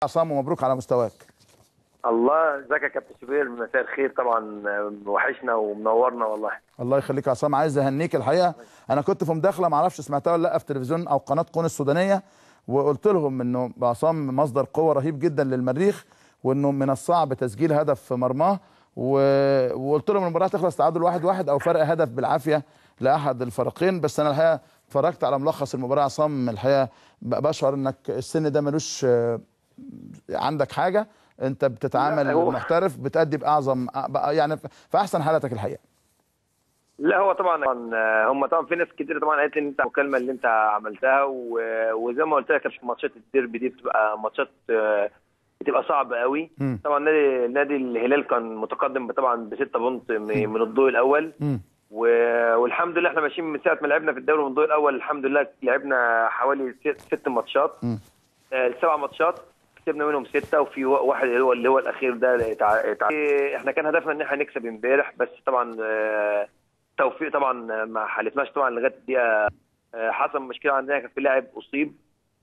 عصام ومبروك على مستواك. الله، ازيك يا كابتن شوبير؟ مساء الخير. طبعا وحشنا ومنورنا والله. الله يخليك يا عصام، عايز اهنيك الحقيقه. انا كنت في مداخله ما اعرفش سمعتها ولا لا في تلفزيون او قناه قون السودانيه، وقلت لهم انه عصام مصدر قوه رهيب جدا للمريخ، وانه من الصعب تسجيل هدف في مرماه، وقلت لهم المباراه تخلص تعادل 1-1 او فرق هدف بالعافيه لاحد الفريقين. بس انا الحقيقه اتفرجت على ملخص المباراه. عصام الحقيقه بشعر انك السن ده ملوش عندك حاجه، انت بتتعامل محترف، بتأدي باعظم يعني في احسن حالاتك الحقيقه. لا هو طبعا هم طبعا في ناس كتير طبعا قالت لي انت المكالمه اللي انت عملتها وزي ما قلت لك ماتشات الديربي دي بتبقى ماتشات بتبقى صعبه قوي. طبعا نادي الهلال كان متقدم طبعا ب6 بونت من الضوء الاول، والحمد لله احنا ماشيين من ساعه ما لعبنا في الدوري من الضوء الاول. الحمد لله لعبنا حوالي 6 ماتشات، 7 ماتشات كسبنا منهم 6 وفي واحد اللي هو الاخير ده احنا كان هدفنا ان احنا نكسب امبارح، بس طبعا توفيق طبعا ما حالفناش طبعا لغايه الدقيقه. حصل مشكله عندنا، كان في لاعب اصيب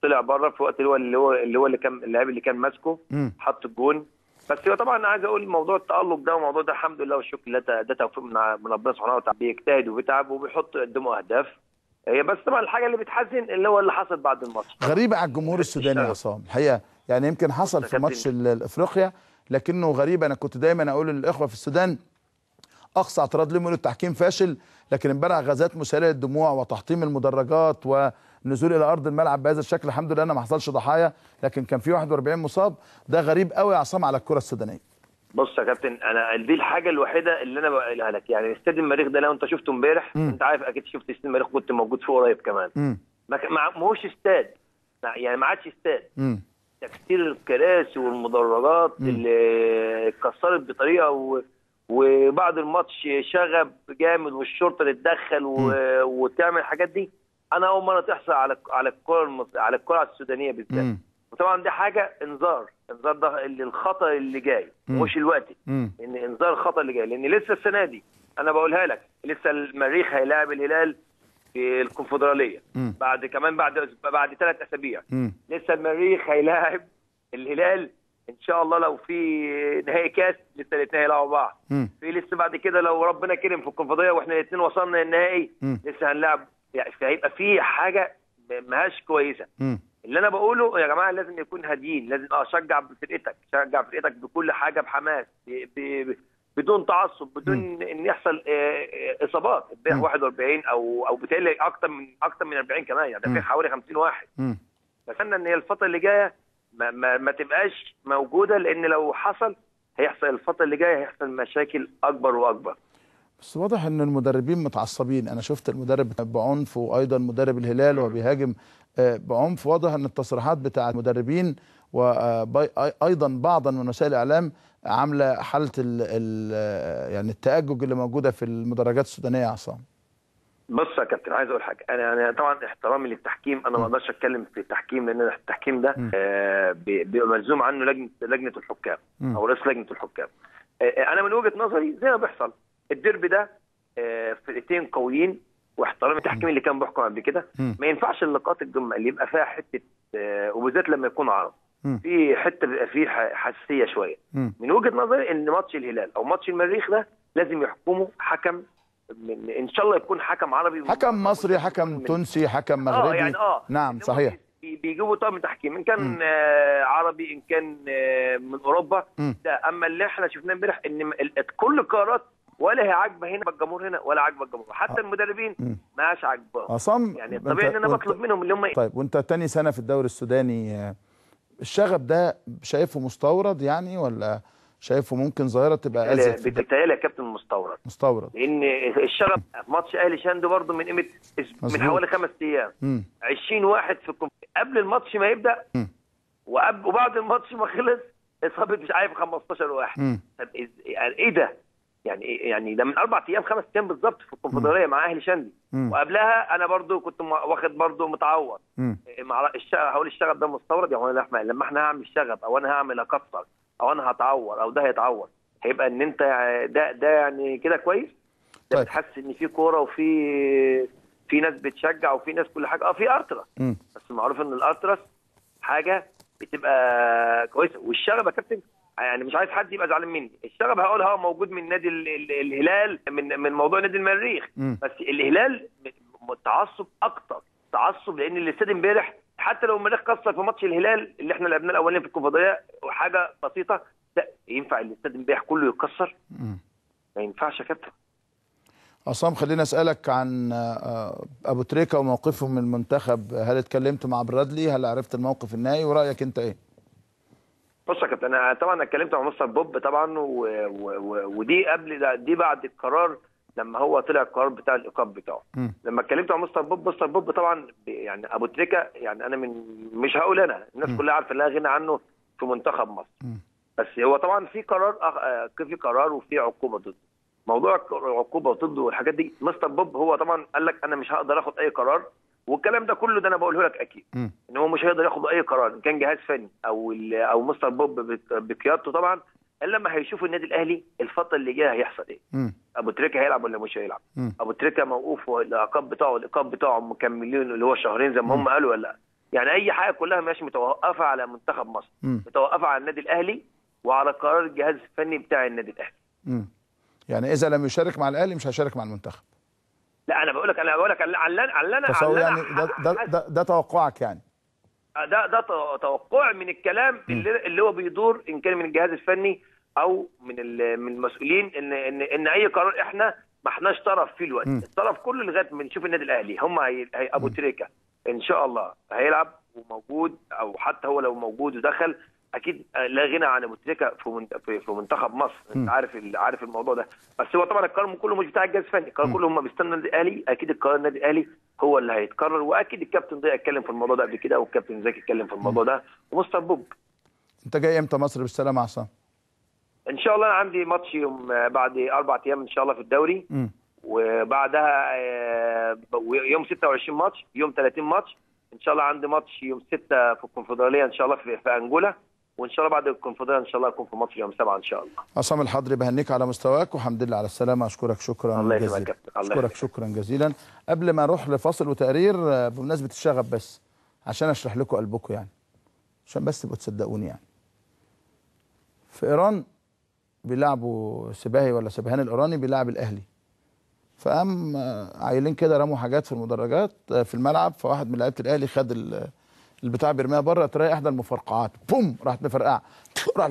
طلع بره في وقت اللي كان اللاعب اللي كان ماسكه حط الجون. بس هو طبعا عايز اقول موضوع التالق ده وموضوع ده الحمد لله والشكر لله ده توفيق من ربنا سبحانه وتعالى. بيجتهد وبيتعب وبيحط قدامه اهداف. هي بس طبعا الحاجه اللي بتحزن اللي حصل بعد الماتش. غريبه على الجمهور السوداني يا عصام الحقيقه، يعني يمكن حصل في ماتش افريقيا لكنه غريب. انا كنت دايما اقول للاخوه في السودان اقصى اعتراض لهم يقولوا التحكيم فاشل، لكن امبارح غازات مسيله للدموع وتحطيم المدرجات ونزول الى ارض الملعب بهذا الشكل. الحمد لله ما حصلش ضحايا، لكن كان في 41 مصاب. ده غريب قوي يا عصام على الكره السودانيه. بص يا كابتن، انا دي الحاجه الوحيده اللي انا بقولها لك، يعني استاد المريخ ده لو انت شفته امبارح انت عارف اكيد شفت استاد المريخ، كنت موجود فيه قريب كمان. ما هوش استاد، يعني ما عادش استاد. تكسير الكراسي والمدرجات اللي اتكسرت بطريقه وبعد الماتش شغب جامد والشرطه تتدخل وتعمل الحاجات دي. انا اول مره تحصل على الكره السودانيه بالذات. وطبعا دي حاجه انذار ده اللي الخطا اللي جاي مش الوقت، ان انذار الخطا اللي جاي، لان لسه السنه دي انا بقولها لك لسه المريخ هيلاعب الهلال في الكونفدراليه بعد 3 اسابيع. لسه المريخ هيلاعب الهلال ان شاء الله لو في نهائي كاس، لسه الاثنين هيلعبوا بعض. في لسه بعد كده لو ربنا كرم في الكونفدراليه واحنا الاثنين وصلنا للنهائي لسه هنلعب، يعني فهيبقى في حاجه ماهاش كويسه. اللي انا بقوله يا جماعه لازم يكون هاديين، لازم شجع فرقتك بكل حاجه بحماس، بدون تعصب، بدون ان يحصل اصابات. امبارح 41 او بالتالي اكتر من 40 كمان، يعني ده في حوالي 50 واحد. بتمنى ان هي الفتره اللي جايه ما تبقاش موجوده، لان لو هيحصل الفتره اللي جايه هيحصل مشاكل اكبر واكبر. بس واضح ان المدربين متعصبين. انا شفت المدرب بعنف، وايضا مدرب الهلال وهو بيهاجم بعنف. واضح ان التصريحات بتاعه المدربين وايضا بعضا من وسائل الاعلام عامله حاله يعني التأجج اللي موجوده في المدرجات السودانيه يا عصام. بص يا كابتن، عايز اقول حاجه. انا طبعا احترامي للتحكيم، انا ما اقدرش اتكلم في التحكيم لان التحكيم ده بيبقى ملزوم عنه لجنه الحكام او رئيس لجنه الحكام. انا من وجهه نظري زي ما بيحصل الديربي ده فرقتين قويين، واحترام التحكيم اللي كان بيحكم قبل كده. ما ينفعش اللقاءات اللي يبقى فيها حته وبالذات لما يكون عرض في حته بيبقى فيه حساسيه شويه. من وجهه نظري ان ماتش الهلال او ماتش المريخ ده لازم يحكمه حكم، ان شاء الله يكون حكم عربي، حكم مصري، حكم تونسي، حكم مغربي. يعني نعم صحيح. بيجيبوا طاقم تحكيم ان كان عربي ان كان من اوروبا. لا، اما اللي احنا شفناه امبارح ان كل القرارات ولا هي عاجبه هنا بالجمهور هنا ولا عاجبه الجمهور، حتى المدربين ما عادش عاجباهم. عصام يعني الطبيعي ان انا بطلب منهم اللي هم طيب وانت تاني سنه في الدوري السوداني، الشغب ده شايفه مستورد يعني ولا شايفه ممكن ظاهره تبقى ازيد؟ بتهيألي يا كابتن مستورد، لان الشغب في ماتش اهلي شاندو برضه من قيمه من حوالي 5 ايام 20 واحد في قبل الماتش ما يبدا وبعد الماتش ما خلص اصابه مش عارف 15 واحد. طب يعني ايه ده؟ يعني ده من 4 ايام 5 ايام بالظبط في الكونفدراليه مع اهلي شندي. وقبلها انا برضو كنت واخد برضو متعور. هقول الشغب ده مستورد؟ يعني لما احنا هعمل شغب او انا هعمل اكسر او انا هتعور او ده هيتعور، هيبقى ان انت ده يعني كده كويس؟ ده بتحس ان في كوره وفي ناس بتشجع وفي ناس كل حاجه. في ارتراس، بس معروف ان الارتراس حاجه بتبقى كويسه. والشغب يا كابتن يعني مش عايز حد يبقى زعلان مني، الشغب هقول هو موجود من نادي الهلال، من موضوع نادي المريخ. بس الهلال تعصب اكتر، تعصب، لان الاستاد امبارح حتى لو المريخ كسر في ماتش الهلال اللي احنا لعبناه الاولاني في الكونفدراليه وحاجه بسيطه، لا ينفع الاستاد امبارح كله يتكسر؟ ما ينفعش يا كابتن. عصام خليني اسالك عن ابو تريكه وموقفه من المنتخب، هل اتكلمت مع برادلي؟ هل عرفت الموقف النهائي ورايك انت ايه؟ بص يا كابتن، انا طبعا اتكلمت مع مستر بوب طبعا، ودي قبل ده، دي بعد القرار لما هو طلع القرار بتاع الايقاف بتاعه. لما اتكلمت مع مستر بوب طبعا يعني ابو تريكه، يعني انا مش هقول انا، الناس كلها عارفه لا غنى عنه في منتخب مصر. بس هو طبعا في قرار وفي عقوبه ضده. موضوع العقوبه ضده والحاجات دي، مستر بوب هو طبعا قال لك انا مش هقدر اخد اي قرار، والكلام ده كله ده انا بقوله لك اكيد ان هو مش هيقدر ياخد اي قرار ان كان جهاز فني او مستر بوب بقيادته طبعا، الا لما هيشوفوا النادي الاهلي الفتره اللي جايه هيحصل ايه. ابو تريكه هيلعب ولا مش هيلعب؟ ابو تريكه موقوف الايقاف بتاعه مكملين اللي هو شهرين زي ما هم قالوا ولا لا؟ يعني اي حاجه كلها مش متوقفه على منتخب مصر، متوقفه على النادي الاهلي وعلى قرار الجهاز الفني بتاع النادي الاهلي. يعني اذا لم يشارك مع الاهلي مش هيشارك مع المنتخب؟ لا انا بقول لك على يعني ده توقعك يعني؟ ده توقع من الكلام اللي هو بيدور، ان كان من الجهاز الفني او من المسؤولين، ان اي قرار احنا ما احناش طرف فيه الوقت. الطرف كله لغايه ما نشوف النادي الاهلي هم ابو تريكه ان شاء الله هيلعب وموجود، او حتى هو لو موجود ودخل اكيد لا غنى عن ابو تريكه في منتخب مصر. انت عارف الموضوع ده. بس هو طبعا القرار كله مش بتاع الجهاز الفني، القرار كله هم بيستنوا النادي الاهلي، اكيد القرار النادي الاهلي هو اللي هيتقرر، واكيد الكابتن ضياء اتكلم في الموضوع ده قبل كده، والكابتن زكي اتكلم في الموضوع ده، ومستر بوب. انت جاي امتى مصر بالسلامه يا عصام؟ ان شاء الله انا عندي ماتش يوم بعد 4 ايام ان شاء الله في الدوري، وبعدها يوم 26 ماتش، يوم 30 ماتش ان شاء الله. عندي ماتش يوم 6 في الكونفدراليه ان شاء الله في انجولا، وان شاء الله بعد الكونفدراليه ان شاء الله اكون في مصر يوم 7 ان شاء الله. عصام الحضري بهنيك على مستواك والحمد لله على السلامه، اشكرك شكرا جزيلا. اشكرك شكرا جزيلا. قبل ما اروح لفاصل وتقرير بمناسبه الشغب، بس عشان اشرح لكم قلبكم يعني، عشان بس تبقوا تصدقوني يعني. في ايران بيلعبوا سباهي ولا سبهان الايراني بيلعب الاهلي، فقام عيلين كده رموا حاجات في المدرجات في الملعب، فواحد من لعيبه الاهلي خد البتاع بيرميها بره، تلاقي احدى المفرقعات بوم راحت مفرقعه، راح